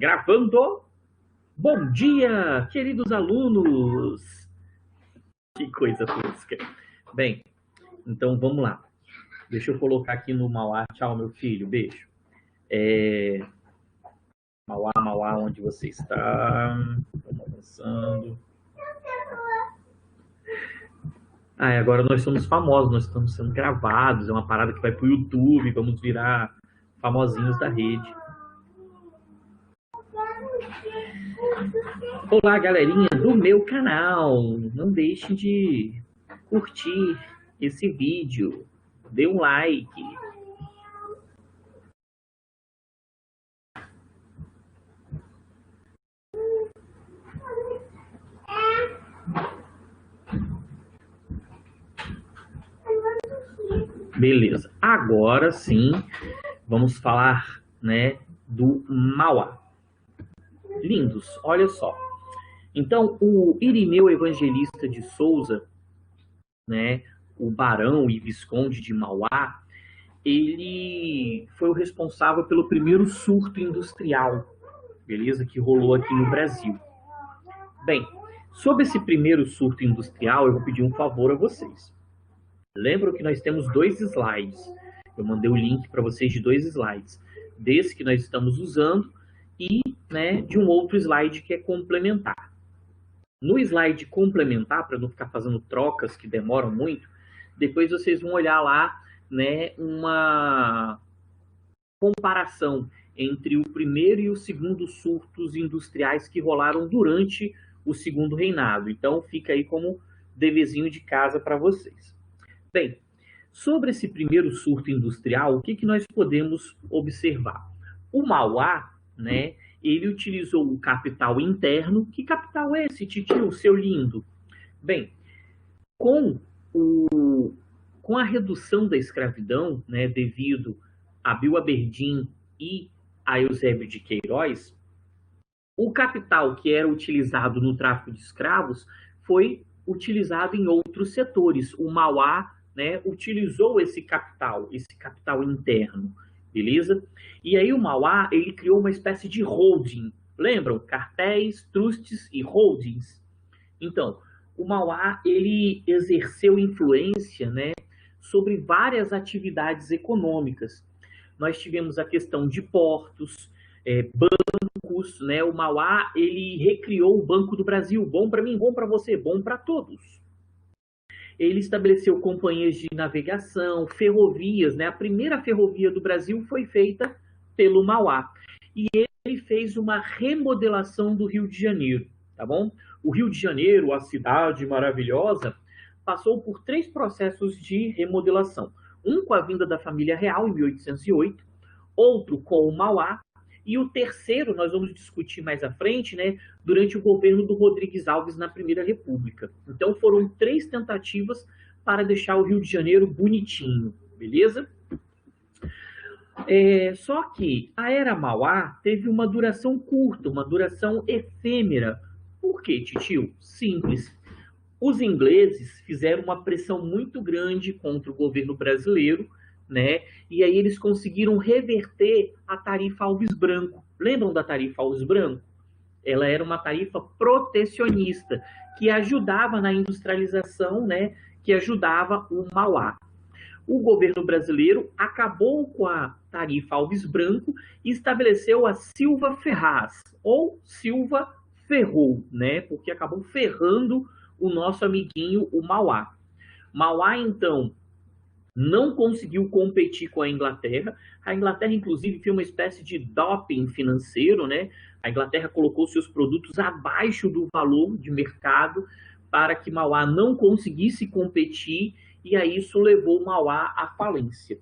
Gravando. Bom dia, queridos alunos. Que coisa tosca. Bem, então vamos lá. Deixa eu colocar aqui no Mauá. Tchau, meu filho. Beijo. Mauá, onde você está? Vamos avançando. Agora nós somos famosos, nós estamos sendo gravados. É uma parada que vai pro YouTube. Vamos virar famosinhos da rede. Olá, galerinha do meu canal. Não deixem de curtir esse vídeo. Dê um like. Beleza. Agora sim, vamos falar, né, do Mauá. Lindos, olha só. Então, o Irineu Evangelista de Souza, né, o barão e visconde de Mauá, ele foi o responsável pelo primeiro surto industrial, beleza, que rolou aqui no Brasil. Bem, sobre esse primeiro surto industrial, eu vou pedir um favor a vocês. Lembram que nós temos 2 slides. Eu mandei o link para vocês de 2 slides. Desse que nós estamos usando e, né, de um outro slide que é complementar. No slide complementar, para não ficar fazendo trocas que demoram muito, depois vocês vão olhar lá, né, uma comparação entre o primeiro e o segundo surtos industriais que rolaram durante o segundo reinado. Então, fica aí como deverzinho de casa para vocês. Bem, sobre esse primeiro surto industrial, o que nós podemos observar? O Mauá, né, ele utilizou o capital interno. Que capital é esse, titio, seu lindo? Bem, com a redução da escravidão, né, devido a Bill Aberdeen e a Eusébio de Queiroz, o capital que era utilizado no tráfico de escravos foi utilizado em outros setores. O Mauá, né, utilizou esse capital interno, beleza? E aí o Mauá, ele criou uma espécie de holding. Lembram? Cartéis, trusts e holdings. Então, o Mauá, ele exerceu influência, né, sobre várias atividades econômicas. Nós tivemos a questão de portos, bancos, né? O Mauá, ele recriou o Banco do Brasil. Bom para mim, bom para você, bom para todos. Ele estabeleceu companhias de navegação, ferrovias, né? A primeira ferrovia do Brasil foi feita pelo Mauá. E ele fez uma remodelação do Rio de Janeiro, tá bom? O Rio de Janeiro, a cidade maravilhosa, passou por 3 processos de remodelação. Um com a vinda da família real, em 1808, outro com o Mauá, e o terceiro, nós vamos discutir mais à frente, né, durante o governo do Rodrigues Alves na Primeira República. Então foram 3 tentativas para deixar o Rio de Janeiro bonitinho, beleza? Só que a Era Mauá teve uma duração curta, uma duração efêmera. Por quê, titio? Simples. Os ingleses fizeram uma pressão muito grande contra o governo brasileiro, né? E aí eles conseguiram reverter a tarifa Alves Branco. Lembram da tarifa Alves Branco? Ela era uma tarifa protecionista que ajudava na industrialização, né? Que ajudava o Mauá. O governo brasileiro acabou com a tarifa Alves Branco e estabeleceu a Silva Ferraz, ou Silva Ferrou, né? Porque acabou ferrando o nosso amiguinho, o Mauá. Mauá, então, não conseguiu competir com a Inglaterra. A Inglaterra, inclusive, fez uma espécie de doping financeiro, né? A Inglaterra colocou seus produtos abaixo do valor de mercado para que Mauá não conseguisse competir, e aí isso levou Mauá à falência.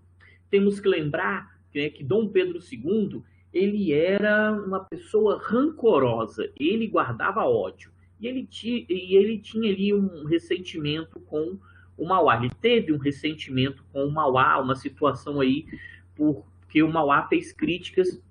Temos que lembrar, né, que Dom Pedro II, ele era uma pessoa rancorosa, ele guardava ódio. E ele tinha ali um ressentimento com o Mauá. Ele teve um ressentimento com o Mauá, uma situação aí, porque o Mauá fez críticas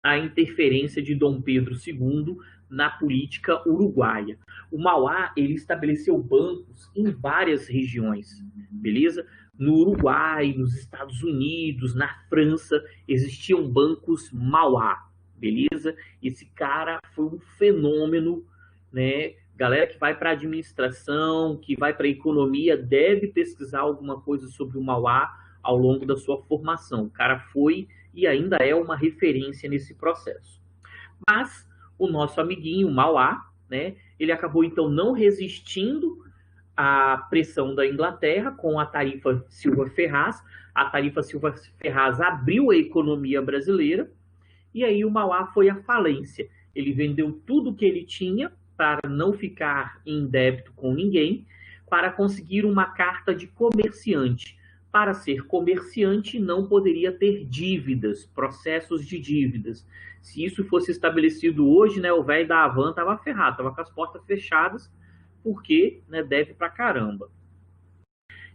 à interferência de Dom Pedro II na política uruguaia. O Mauá, ele estabeleceu bancos em várias regiões, beleza? No Uruguai, nos Estados Unidos, na França, existiam bancos Mauá, beleza? Esse cara foi um fenômeno, né? Galera que vai para administração, que vai para economia, deve pesquisar alguma coisa sobre o Mauá ao longo da sua formação. O cara foi e ainda é uma referência nesse processo. Mas o nosso amiguinho, o Mauá, né? Ele acabou então não resistindo à pressão da Inglaterra com a tarifa Silva-Ferraz. A tarifa Silva-Ferraz abriu a economia brasileira e aí o Mauá foi à falência. Ele vendeu tudo que ele tinha para não ficar em débito com ninguém, para conseguir uma carta de comerciante. Para ser comerciante, não poderia ter dívidas, processos de dívidas. Se isso fosse estabelecido hoje, né, o velho da Havan estava ferrado, estava com as portas fechadas, porque, né, deve pra caramba.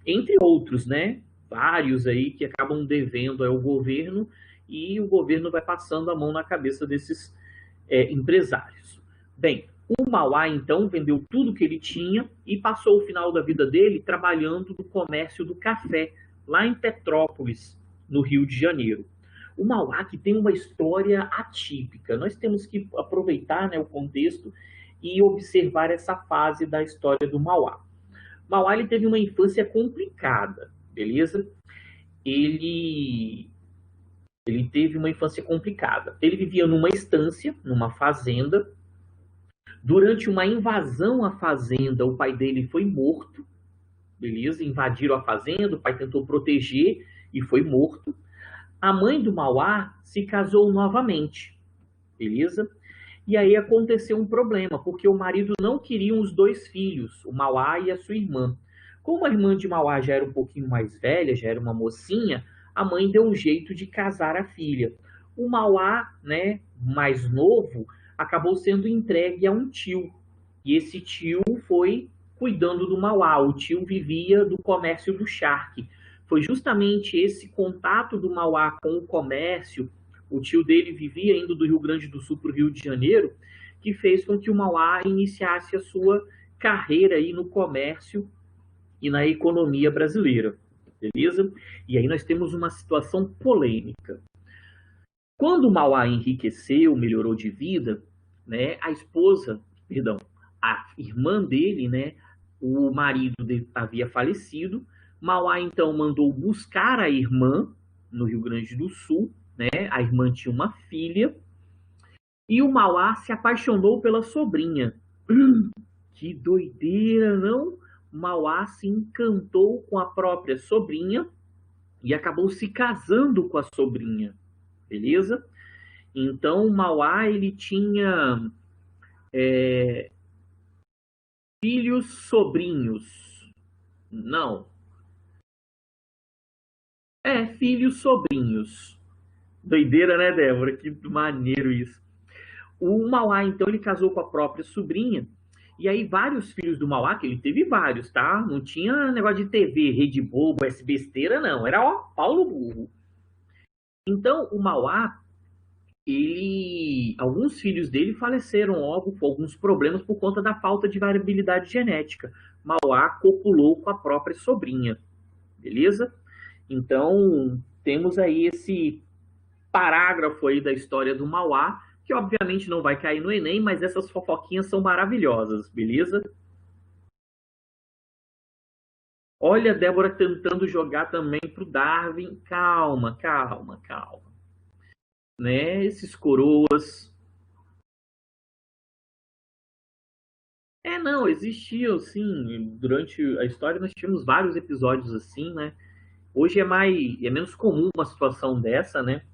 Entre outros, né, vários aí que acabam devendo ao governo e o governo vai passando a mão na cabeça desses empresários. Bem, o Mauá, então, vendeu tudo que ele tinha e passou o final da vida dele trabalhando no comércio do café, lá em Petrópolis, no Rio de Janeiro. O Mauá que tem uma história atípica. Nós temos que aproveitar, né, o contexto e observar essa fase da história do Mauá. Mauá ele teve uma infância complicada, beleza? Ele teve uma infância complicada. Ele vivia numa estância, numa fazenda. Durante uma invasão à fazenda, o pai dele foi morto, beleza? Invadiram a fazenda, o pai tentou proteger e foi morto. A mãe do Mauá se casou novamente, beleza? E aí aconteceu um problema, porque o marido não queria os dois filhos, o Mauá e a sua irmã. Como a irmã de Mauá já era um pouquinho mais velha, já era uma mocinha, a mãe deu um jeito de casar a filha. O Mauá, né, mais novo, acabou sendo entregue a um tio. E esse tio foi cuidando do Mauá. O tio vivia do comércio do charque. Foi justamente esse contato do Mauá com o comércio, o tio dele vivia indo do Rio Grande do Sul para o Rio de Janeiro, que fez com que o Mauá iniciasse a sua carreira aí no comércio e na economia brasileira, beleza? E aí nós temos uma situação polêmica. Quando o Mauá enriqueceu, melhorou de vida, né, a irmã dele, né, o marido havia falecido, Mauá então mandou buscar a irmã no Rio Grande do Sul, né, a irmã tinha uma filha, e o Mauá se apaixonou pela sobrinha. Que doideira, não? Mauá se encantou com a própria sobrinha e acabou se casando com a sobrinha, beleza? Então, Mauá, ele tinha filhos sobrinhos. Não. Filhos sobrinhos. Doideira, né, Débora? Que maneiro isso. O Mauá, então, ele casou com a própria sobrinha. E aí, vários filhos do Mauá, que ele teve vários, tá? Não tinha negócio de TV, Rede Bobo, essa besteira, não. Era, ó, Paulo Burro. Então, o Mauá, alguns filhos dele faleceram logo com alguns problemas por conta da falta de variabilidade genética. Mauá copulou com a própria sobrinha, beleza? Então, temos aí esse parágrafo aí da história do Mauá, que obviamente não vai cair no Enem, mas essas fofoquinhas são maravilhosas, beleza? Olha a Débora tentando jogar também pro Darwin. Calma, calma, calma. Né? Esses coroas. Não, existiam, sim. Durante a história nós tivemos vários episódios assim, né? Hoje é menos comum uma situação dessa, né?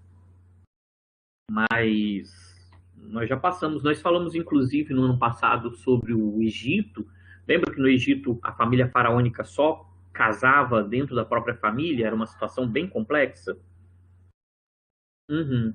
Mas nós já passamos, nós falamos inclusive no ano passado sobre o Egito. Lembra que no Egito a família faraônica só casava dentro da própria família? Era uma situação bem complexa. Uhum.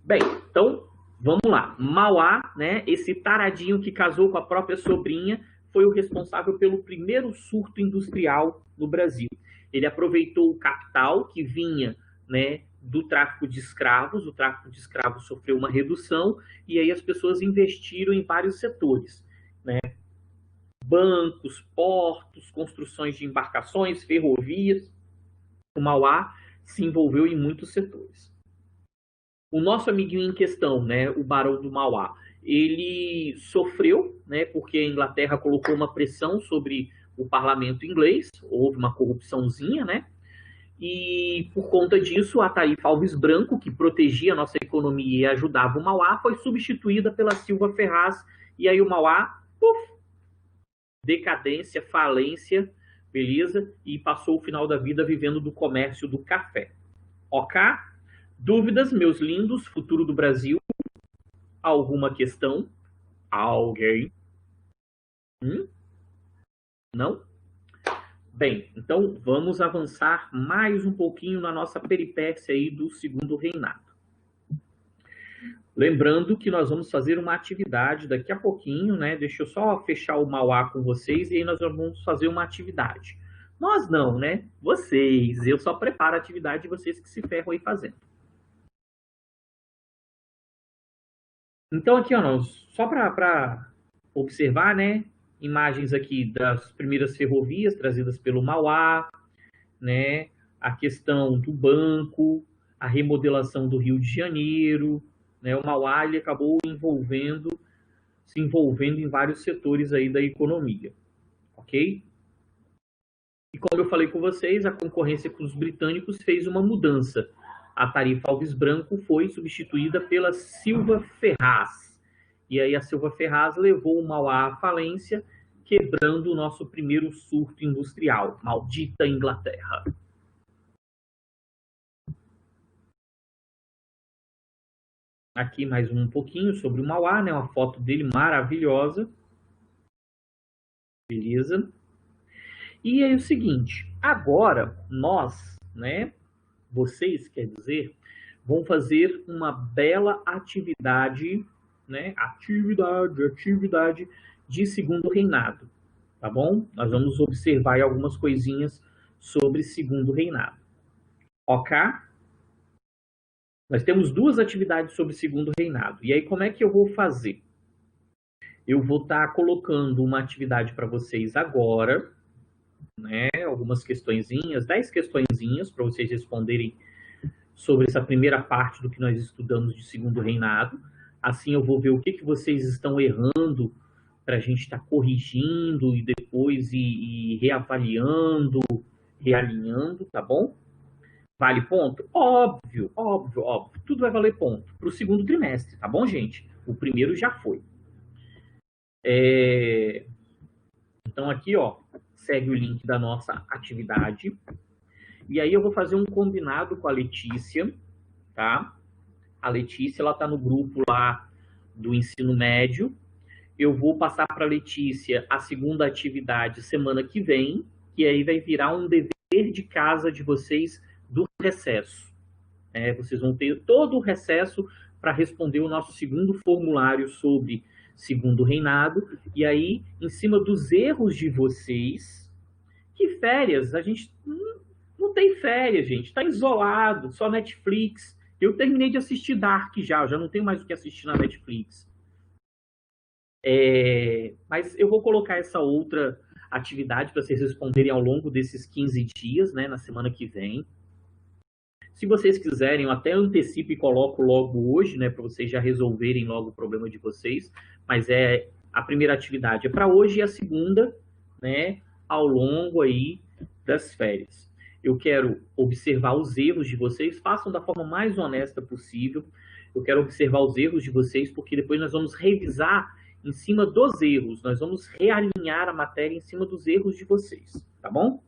Bem, então vamos lá. Mauá, né? Esse taradinho que casou com a própria sobrinha, foi o responsável pelo primeiro surto industrial no Brasil. Ele aproveitou o capital que vinha, né, do tráfico de escravos. O tráfico de escravos sofreu uma redução e aí as pessoas investiram em vários setores, né? Bancos, portos, construções de embarcações, ferrovias. O Mauá se envolveu em muitos setores. O nosso amiguinho em questão, né, o Barão do Mauá, ele sofreu, né, porque a Inglaterra colocou uma pressão sobre o parlamento inglês, houve uma corrupçãozinha, né, e por conta disso, a Tarifa Alves Branco, que protegia a nossa economia e ajudava o Mauá, foi substituída pela Silva Ferraz, e aí o Mauá, puf, decadência, falência, beleza? E passou o final da vida vivendo do comércio do café. Ok? Dúvidas, meus lindos, futuro do Brasil? Alguma questão? Alguém? Não? Bem, então vamos avançar mais um pouquinho na nossa peripécia aí do segundo reinado. Lembrando que nós vamos fazer uma atividade daqui a pouquinho, né? Deixa eu só fechar o Mauá com vocês e aí nós vamos fazer uma atividade. Nós não, né? Vocês. Eu só preparo a atividade de vocês que se ferram aí fazendo. Então aqui, ó, só para observar, né? Imagens aqui das primeiras ferrovias trazidas pelo Mauá, né? A questão do banco, a remodelação do Rio de Janeiro, né? O Mauá ele acabou se envolvendo em vários setores aí da economia, ok? E como eu falei com vocês, a concorrência com os britânicos fez uma mudança. A tarifa Alves Branco foi substituída pela Silva Ferraz. E aí a Silva Ferraz levou o Mauá à falência, quebrando o nosso primeiro surto industrial. Maldita Inglaterra. Aqui mais um pouquinho sobre o Mauá, né? Uma foto dele maravilhosa. Beleza? E é o seguinte, agora nós, né, vocês, quer dizer, vão fazer uma bela atividade, né, atividade de segundo reinado, tá bom? Nós vamos observar algumas coisinhas sobre segundo reinado, ok? Nós temos duas atividades sobre segundo reinado, e aí como é que eu vou fazer? Eu vou estar colocando uma atividade para vocês agora, né, algumas questõezinhas, 10 questõezinhas para vocês responderem sobre essa primeira parte do que nós estudamos de segundo reinado. Assim eu vou ver o que vocês estão errando para a gente estar corrigindo e depois ir reavaliando, realinhando, tá bom? Vale ponto? Óbvio, óbvio, óbvio. Tudo vai valer ponto para o segundo trimestre, tá bom, gente? O primeiro já foi. Então aqui, ó, segue o link da nossa atividade. E aí eu vou fazer um combinado com a Letícia, tá? A Letícia, ela tá no grupo lá do ensino médio. Eu vou passar para a Letícia a segunda atividade semana que vem, que aí vai virar um dever de casa de vocês do recesso. Vocês vão ter todo o recesso para responder o nosso segundo formulário sobre segundo reinado. E aí, em cima dos erros de vocês, que férias, a gente não tem férias, gente. Está isolado, só Netflix. Eu terminei de assistir Dark já, eu já não tenho mais o que assistir na Netflix. Mas eu vou colocar essa outra atividade para vocês responderem ao longo desses 15 dias, né, na semana que vem. Se vocês quiserem, eu até antecipo e coloco logo hoje, né, para vocês já resolverem logo o problema de vocês. Mas a primeira atividade é para hoje e a segunda, né, ao longo aí das férias. Eu quero observar os erros de vocês, façam da forma mais honesta possível. Eu quero observar os erros de vocês, porque depois nós vamos revisar em cima dos erros. Nós vamos realinhar a matéria em cima dos erros de vocês, tá bom?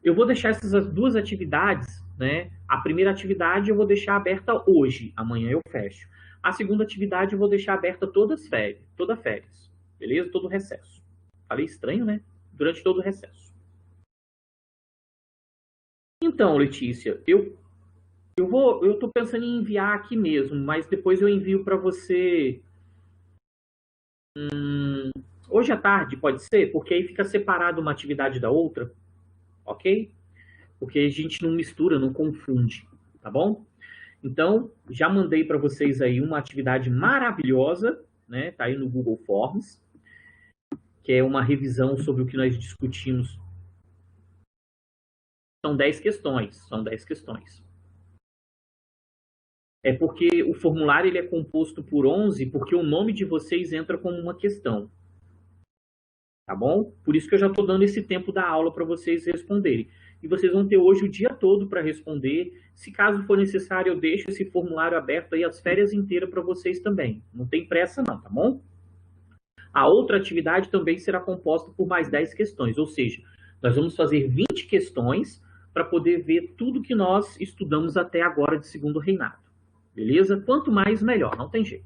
Eu vou deixar essas duas atividades, né? A primeira atividade eu vou deixar aberta hoje, amanhã eu fecho. A segunda atividade eu vou deixar aberta toda férias, beleza? Todo recesso. Falei estranho, né? Durante todo o recesso. Então, Letícia, eu tô pensando em enviar aqui mesmo, mas depois eu envio para você hoje à tarde, pode ser? Porque aí fica separado uma atividade da outra, ok? Porque a gente não mistura, não confunde, tá bom? Então, já mandei para vocês aí uma atividade maravilhosa, né? Tá aí no Google Forms, que é uma revisão sobre o que nós discutimos. São 10 questões, É porque o formulário ele é composto por 11, porque o nome de vocês entra como uma questão. Tá bom? Por isso que eu já estou dando esse tempo da aula para vocês responderem. E vocês vão ter hoje o dia todo para responder. Se caso for necessário, eu deixo esse formulário aberto aí as férias inteiras para vocês também. Não tem pressa não, tá bom? A outra atividade também será composta por mais 10 questões, ou seja, nós vamos fazer 20 questões para poder ver tudo que nós estudamos até agora de Segundo Reinado. Beleza? Quanto mais, melhor, não tem jeito.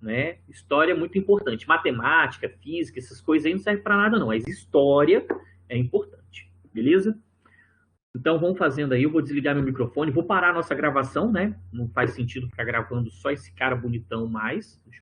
Né? História é muito importante. Matemática, física, essas coisas aí não servem para nada não, mas história é importante. Beleza? Então vamos fazendo aí, eu vou desligar meu microfone, vou parar a nossa gravação, né? Não faz sentido ficar gravando só esse cara bonitão mais. Deixa